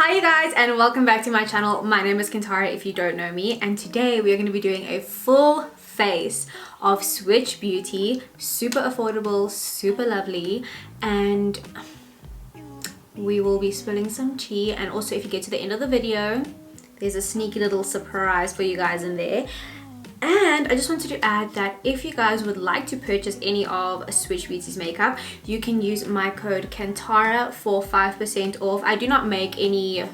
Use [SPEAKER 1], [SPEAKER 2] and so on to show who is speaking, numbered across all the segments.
[SPEAKER 1] Hi you guys, and welcome back to my channel. My name is Cantara if you don't know me, and today we are going to be doing a full face of Swiitch Beauty. Super affordable, super lovely, and we will be spilling some tea. And also, if you get to the end of the video, there's a sneaky little surprise for you guys in there. And I just wanted to add that if you guys would like to purchase any of Swiitch Beauty's makeup, you can use my code Cantara for 5% off. I do not make any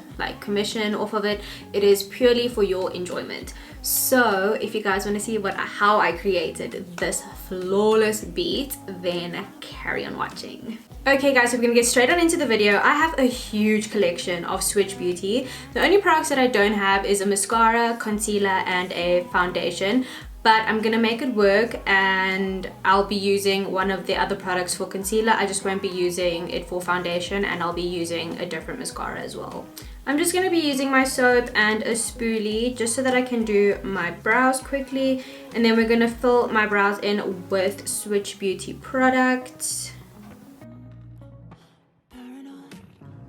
[SPEAKER 1] commission off of it. It is purely for your enjoyment. So if you guys want to see how I created this flawless beat, then carry on watching. Okay guys, so we're gonna get straight on into the video. I have a huge collection of Swiitch Beauty. The only products that I don't have is a mascara, concealer, and a foundation. But I'm gonna make it work, and I'll be using one of the other products for concealer. I just won't be using it for foundation, and I'll be using a different mascara as well. I'm just gonna be using my soap and a spoolie just so that I can do my brows quickly. And then we're gonna fill my brows in with Swiitch Beauty products.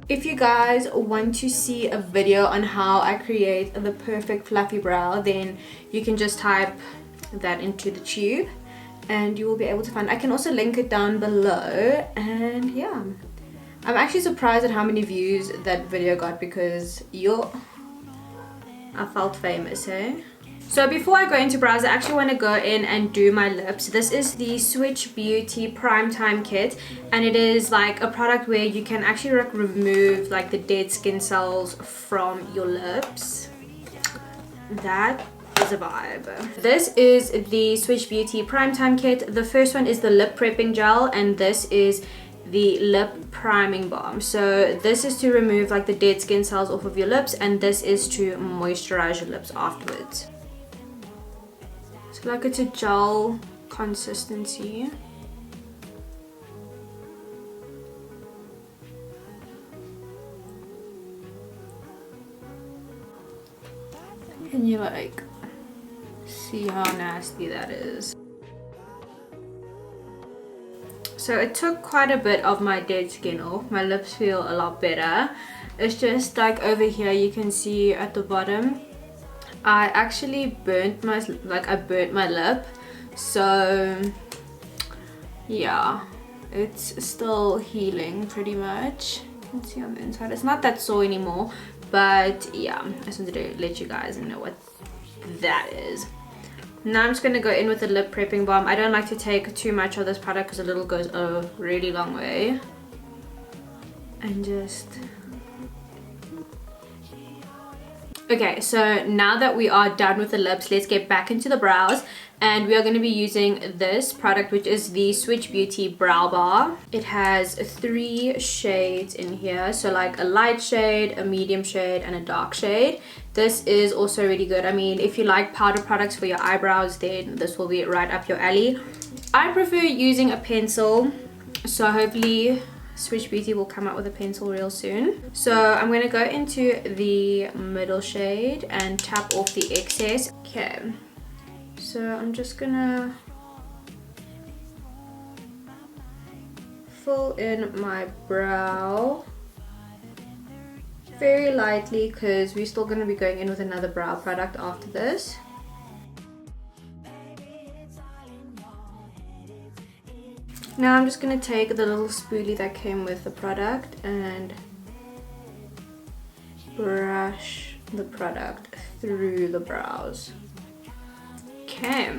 [SPEAKER 1] If you guys want to see a video on how I create the perfect fluffy brow, then you can just type that into the tube and you will be able to find. I can also link it down below. And yeah, I'm actually surprised at how many views that video got, because I felt famous, hey? So before I go into brows, I actually want to go in and do my lips. This is the Swiitch Beauty Primetime Kit, and it is like a product where you can actually remove like the dead skin cells from your lips. That is a vibe. This is the Swiitch Beauty Primetime Kit. The first one is the lip prepping gel, and this is the lip priming balm. So this is to remove like the dead skin cells off of your lips, and this is to moisturize your lips afterwards. So like it's a gel consistency. Can you like see how nasty that is? So it took quite a bit of my dead skin off. My lips feel a lot better. It's just like over here you can see at the bottom, I actually burnt my lip. So yeah, it's still healing pretty much. You can see on the inside it's not that sore anymore, but yeah, I just wanted to let you guys know what that is. Now I'm just going to go in with the lip prepping balm. I don't like to take too much of this product because a little goes a really long way. And just... Okay, so now that we are done with the lips, let's get back into the brows. And we are going to be using this product, which is the Swiitch Beauty Brow Bar. It has 3 shades in here. So like a light shade, a medium shade, and a dark shade. This is also really good. I mean, if you like powder products for your eyebrows, then this will be right up your alley. I prefer using a pencil, so hopefully Swiitch Beauty will come out with a pencil real soon. So I'm going to go into the middle shade and tap off the excess. Okay, so I'm just gonna fill in my brow very lightly, because we're still going to be going in with another brow product after this. Now I'm just going to take the little spoolie that came with the product and brush the product through the brows. Okay,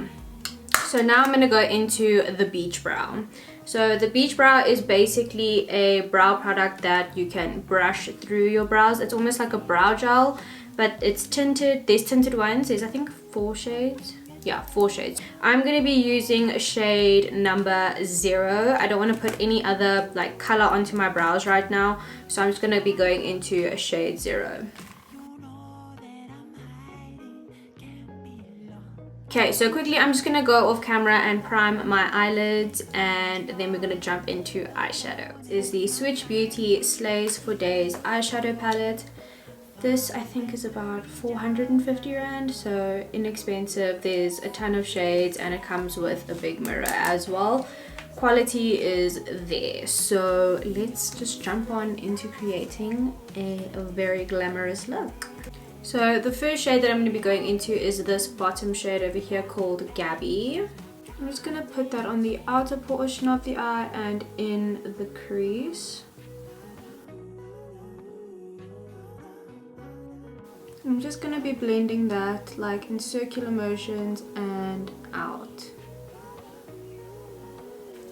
[SPEAKER 1] so now I'm going to go into the beach brow. So the beach brow is basically a brow product that you can brush through your brows. It's almost like a brow gel, but it's tinted. There's tinted ones. There's I think 4 shades. Yeah, 4 shades. I'm going to be using shade number 0. I don't want to put any other like color onto my brows right now, so I'm just going to be going into shade 0. Okay, so quickly I'm just going to go off camera and prime my eyelids, and then we're going to jump into eyeshadow. This is the Swiitch Beauty Slays for Days eyeshadow palette. This I think is about 450 rand, so inexpensive. There's a ton of shades and it comes with a big mirror as well. Quality is there. So let's just jump on into creating a very glamorous look. So the first shade that I'm going to be going into is this bottom shade over here called Gabby. I'm just going to put that on the outer portion of the eye and in the crease. I'm just going to be blending that like in circular motions and out.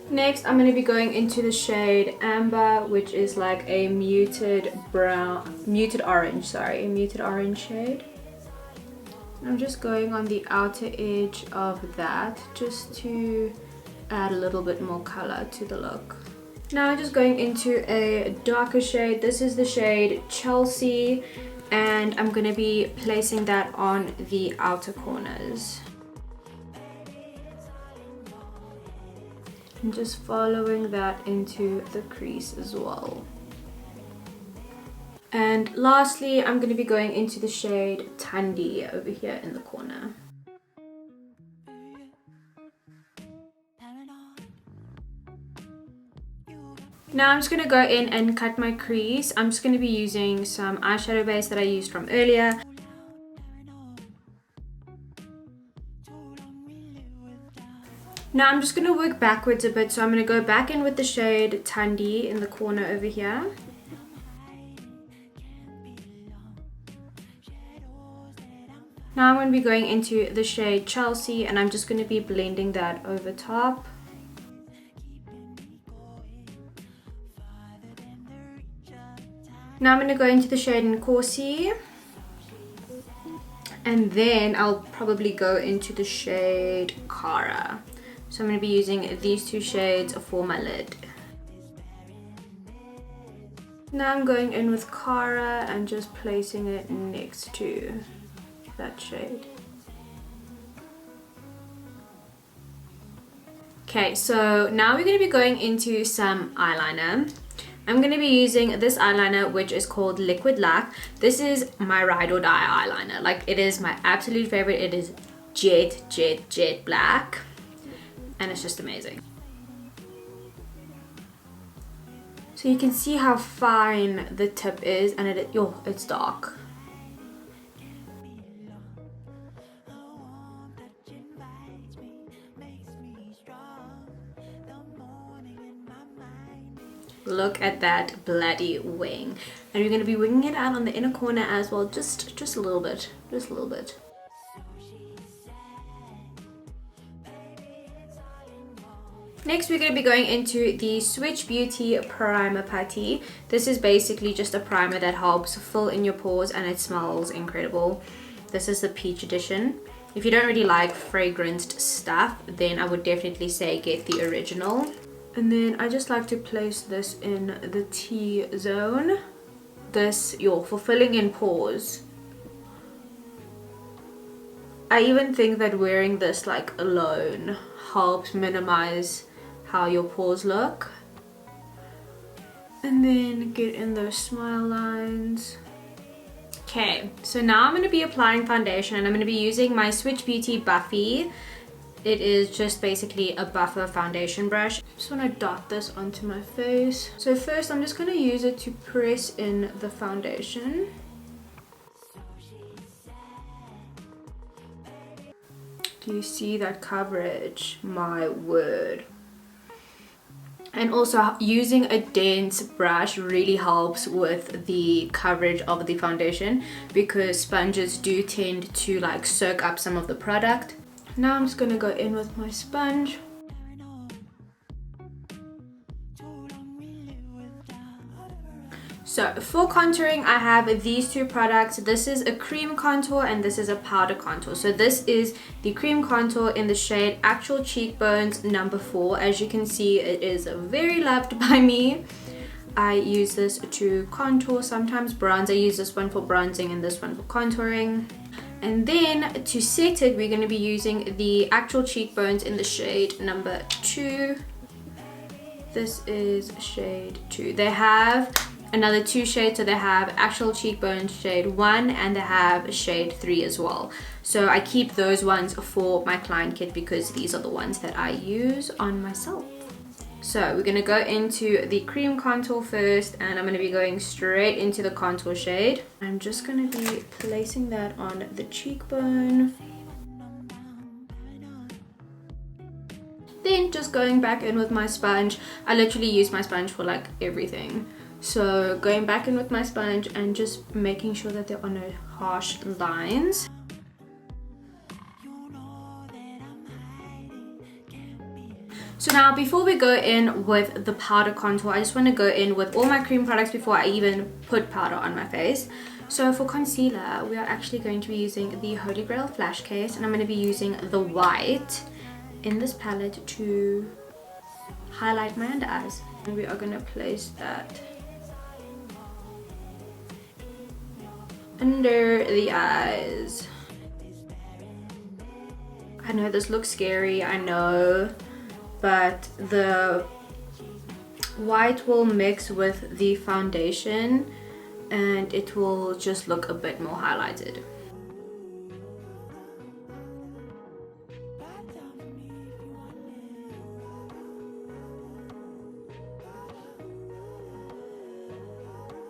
[SPEAKER 1] Next, I'm going to be going into the shade Amber, which is like a muted orange shade. I'm just going on the outer edge of that just to add a little bit more color to the look. Now I'm just going into a darker shade. This is the shade Chelsea, and I'm going to be placing that on the outer corners. I'm just following that into the crease as well. And lastly, I'm going to be going into the shade Tandy over here in the corner. Now I'm just going to go in and cut my crease. I'm just going to be using some eyeshadow base that I used from earlier. Now I'm just going to work backwards a bit, so I'm going to go back in with the shade Tandy in the corner over here. Now I'm going to be going into the shade Chelsea, and I'm just going to be blending that over top. Now I'm going to go into the shade Nkosi, and then I'll probably go into the shade Kara. So I'm going to be using these two shades for my lid. Now I'm going in with Kara and just placing it next to that shade. Okay, so now we're going to be going into some eyeliner. I'm going to be using this eyeliner, which is called Liquid Lac. This is my ride or die eyeliner. Like, it is my absolute favorite. It is jet black, and it's just amazing. So you can see how fine the tip is, and it's dark. Look at that bloody wing. And you're going to be winging it out on the inner corner as well, just a little bit, just a little bit. Next, we're going to be going into the Swiitch Beauty Primer Putty. This is basically just a primer that helps fill in your pores, and it smells incredible. This is the peach edition. If you don't really like fragranced stuff, then I would definitely say get the original. And then I just like to place this in the T-zone. This, for filling in pores. I even think that wearing this like alone helps minimize how your pores look. And then get in those smile lines. Okay, so now I'm going to be applying foundation, and I'm going to be using my Swiitch Beauty Buffy. It is just basically a buffer foundation brush. Just want to dot this onto my face. So first I'm just going to use it to press in the foundation. Do you see that coverage? My word. And also using a dense brush really helps with the coverage of the foundation, because sponges do tend to like soak up some of the product. Now I'm just going to go in with my sponge. So for contouring, I have these two products. This is a cream contour and this is a powder contour. So this is the cream contour in the shade Actual Cheekbones number 4. As you can see, it is very loved by me. I use this to contour, sometimes bronze. I use this one for bronzing and this one for contouring. And then to set it, we're going to be using the Actual Cheekbones in the shade number 2. This is shade 2. They have another 2 shades. So they have actual cheekbone shade 1 and they have shade 3 as well. So I keep those ones for my client kit because these are the ones that I use on myself. So we're going to go into the cream contour first, and I'm going to be going straight into the contour shade. I'm just going to be placing that on the cheekbone. Then just going back in with my sponge. I literally use my sponge for like everything. So going back in with my sponge and just making sure that there are no harsh lines. So now before we go in with the powder contour, I just want to go in with all my cream products before I even put powder on my face. So for concealer, we are actually going to be using the Holy Grail Flash Case, and I'm going to be using the white in this palette to highlight my under eyes. And we are going to place that under the eyes. I know this looks scary, I know, but the white will mix with the foundation and it will just look a bit more highlighted.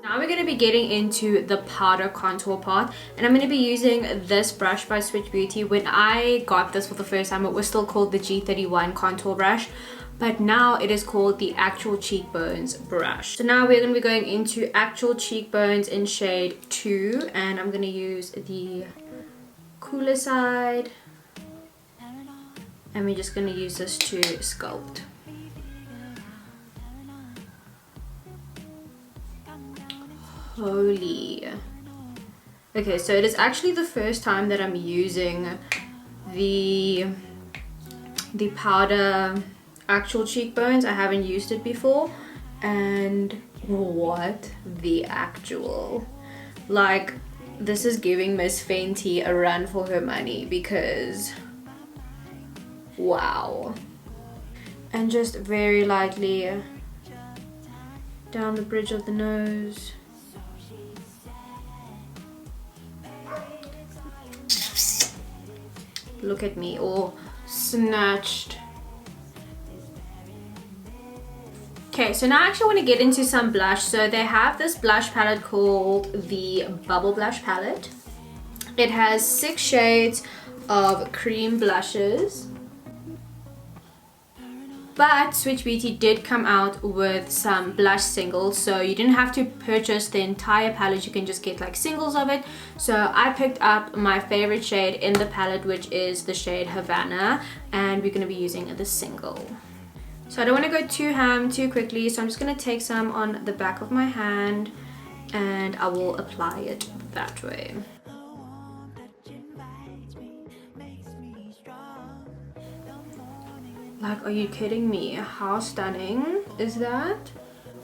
[SPEAKER 1] Now we're going to be getting into the powder contour part, and I'm going to be using this brush by Swiitch Beauty. When I got this for the first time, it was still called the G31 contour brush, but now it is called the Actual Cheekbones brush. So now we're going to be going into Actual Cheekbones in shade 2, and I'm going to use the cooler side, and we're just going to use this to sculpt. Holy. Okay, so it is actually the first time that I'm using the powder Actual Cheekbones. I haven't used it before, and what the actual, like, this is giving Miss Fenty a run for her money, because wow. And just very lightly down the bridge of the nose. Look at me, all snatched. Okay, so now I actually want to get into some blush. So they have this blush palette called the Bubble Blush Palette. It has 6 shades of cream blushes. But Swiitch Beauty did come out with some blush singles, so you didn't have to purchase the entire palette, you can just get like singles of it. So I picked up my favorite shade in the palette, which is the shade Havana, and we're going to be using the single. So I don't want to go too ham too quickly, so I'm just going to take some on the back of my hand and I will apply it that way. Like, are you kidding me? How stunning is that?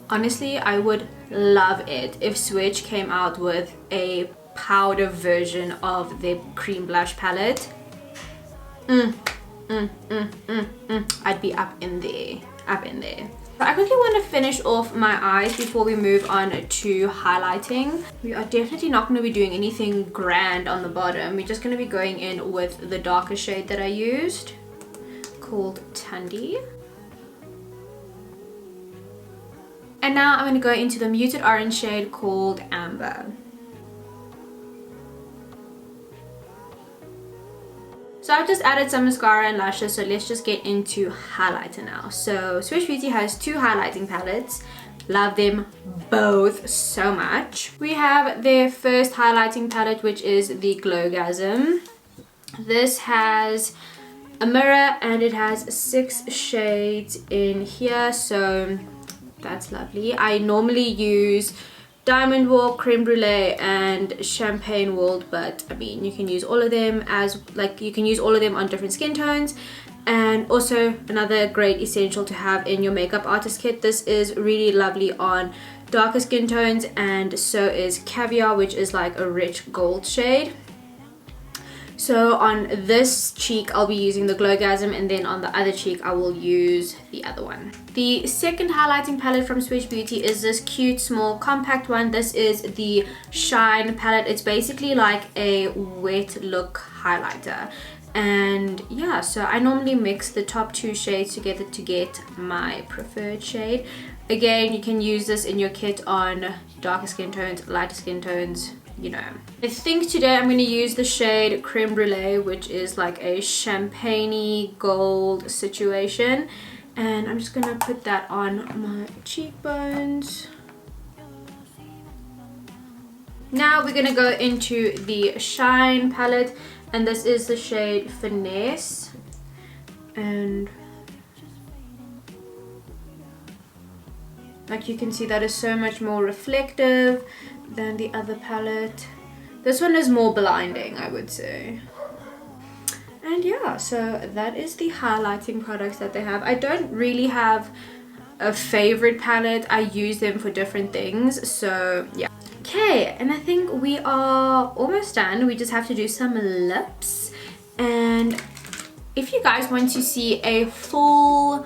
[SPEAKER 1] Honestly, I would love it if Swiitch came out with a powder version of the cream blush palette. I'd be up in there, up in there. But I quickly want to finish off my eyes before we move on to highlighting. We are definitely not going to be doing anything grand on the bottom. We're just going to be going in with the darker shade that I used, called Tandy. And now I'm going to go into the muted orange shade called Amber. So I've just added some mascara and lashes, so let's just get into highlighter now. So Swiitch Beauty has 2 highlighting palettes. Love them both so much. We have their first highlighting palette, which is the Glowgasm. This has a mirror and it has 6 shades in here, so that's lovely. I normally use Diamond Walk, Creme Brûlée and Champagne World, but I mean you can use all of them as, like, you can use all of them on different skin tones. And also another great essential to have in your makeup artist kit. This is really lovely on darker skin tones, and so is Caviar, which is like a rich gold shade. So on this cheek I'll be using the Glowgasm, and then on the other cheek I will use the other one. The second highlighting palette from Swiitch Beauty is this cute small compact one. This is the Shine palette. It's basically like a wet look highlighter. And yeah, so I normally mix the top two shades together to get my preferred shade. Again, you can use this in your kit on darker skin tones, lighter skin tones, you know. I think today I'm going to use the shade Creme Brûlée, which is like a champagne-y gold situation. And I'm just going to put that on my cheekbones. Now we're going to go into the Shine palette. And this is the shade Finesse. And like you can see, that is so much more reflective than the other palette. This one is more blinding, I would say. And yeah, so that is the highlighting products that they have. I don't really have a favorite palette. I use them for different things, so yeah. Okay, and I think we are almost done. We just have to do some lips. And if you guys want to see a full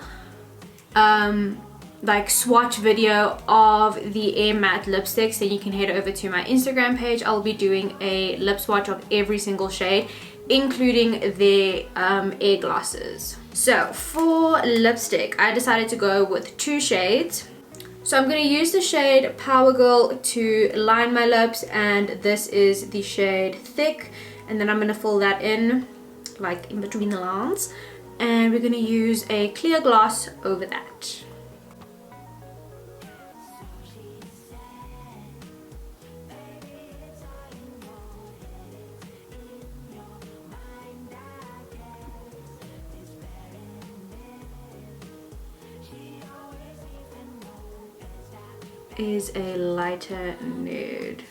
[SPEAKER 1] like swatch video of the Air Matte lipsticks, then you can head over to my Instagram page. I'll be doing a lip swatch of every single shade, including the air glosses. So for lipstick, I decided to go with two shades. So I'm going to use the shade Power Girl to line my lips, and this is the shade Thick, and then I'm going to fill that in like in between the lines, and we're going to use a clear gloss over that. Is a lighter nude.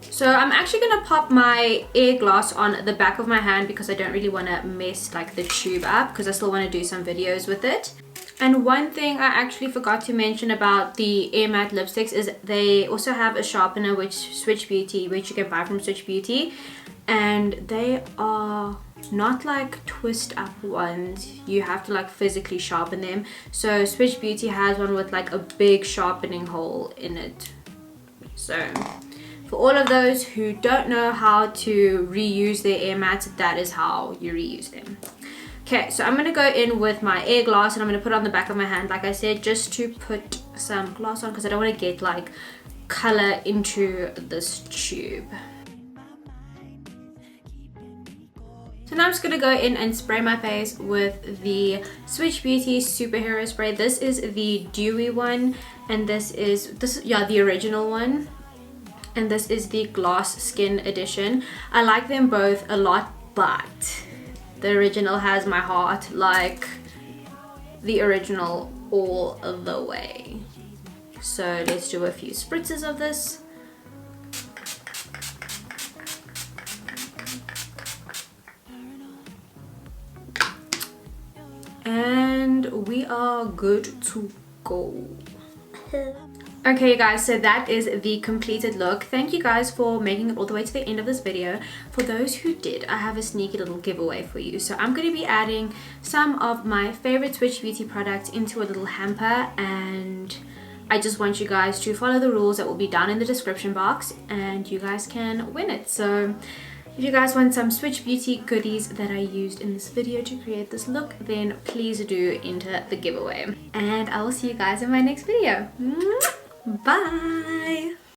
[SPEAKER 1] So I'm actually going to pop my air gloss on the back of my hand because I don't really want to mess like the tube up, because I still want to do some videos with it. And one thing I actually forgot to mention about the Air Matte lipsticks is they also have a sharpener, which Swiitch Beauty, which you can buy from Swiitch Beauty, and they are not like twist up ones. You have to like physically sharpen them. So Swiitch Beauty has one with like a big sharpening hole in it. So for all of those who don't know how to reuse their air mats, that is how you reuse them. Okay, so I'm going to go in with my air gloss, and I'm going to put it on the back of my hand, like I said, just to put some gloss on, because I don't want to get like color into this tube. So now I'm just going to go in and spray my face with the Swiitch Beauty Superhero Spray. This is the dewy one, and this is the original one, and this is the Glass Skin edition. I like them both a lot, but the original has my heart, like the original all the way. So let's do a few spritzes of this. And we are good to go. Okay, you guys, so that is the completed look. Thank you guys for making it all the way to the end of this video. For those who did, I have a sneaky little giveaway for you. So I'm going to be adding some of my favorite Swiitch Beauty products into a little hamper, and I just want you guys to follow the rules that will be down in the description box, and you guys can win it. So if you guys want some Swiitch Beauty goodies that I used in this video to create this look, then please do enter the giveaway. And I will see you guys in my next video. Bye!